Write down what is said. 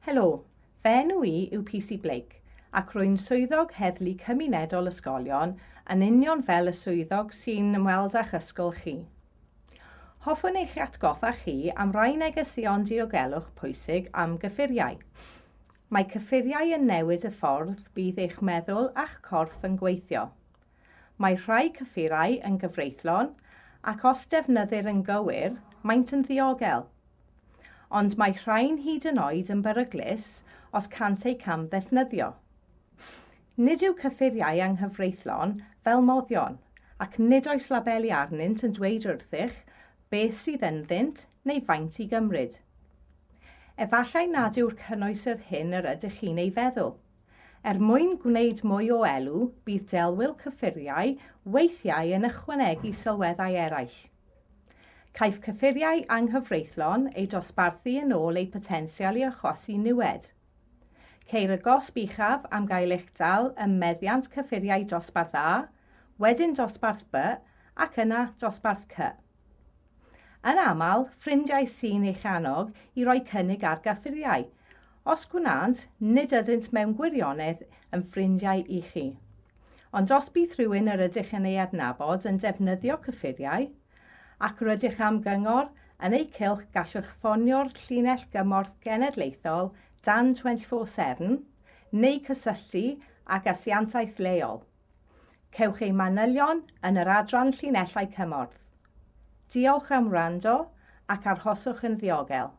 Helo, fe enw I yw PC Blake ac rwy'n swyddog heddlu cymunedol ysgolion yn union fel y swyddog sy'n ymweld â'ch ysgol chi. Hoffwn eich atgoffa chi am rai negeseuon diogelwch pwysig am gyffuriau. Mae cyffuriau yn newid y ffordd bydd eich meddwl a'ch corff yn gweithio. Mae rhai cyffuriau yn gyfreithlon ac os defnyddir yn gywir, maent yn ddiogel. Ond mae rhai'n hyd yn oed yn beryglus os cant eu camddefnyddio. Nid yw cyffuriau anghyfreithlon fel moddion, ac nid oes labeli arnynt yn dweud wrthych beth sydd ynddynt neu faint i gymryd. Efallai nad yw'r cynnwys yr hyn yr ydych chi'n ei feddwl. Mwyn gwneud mwy o elw, bydd delwyl cyffuriau weithiau yn ychwanegu sylweddau eraill. Caiff cyffuriau anghyfreithlon eu dosbarthu yn ôl eu potensial i achosi niwed. Ceir y gosb uchaf am gael eich dal ym meddiant cyffuriau dosbarth A, wedyn dosbarth B ac yna dosbarth C. Yn aml, ffrindiau sy'n eich annog i roi cynnig ar gyffuriau. Os gwnaant, nid ydynt mewn gwirionedd yn ffrindiau i chi. Ond os bydd rhywun yr ydych yn ei adnabod yn defnyddio cyffuriau, ac rydych am gyngor yn ei cylch gallwch ffonio'r llinell gymorth genedlaethol Dan 24/7 neu cysylltu ag asiantaeth leol. Cewch ei manylion yn yr adran llinellau cymorth. Diolch am wrando ac arhoswch yn ddiogel.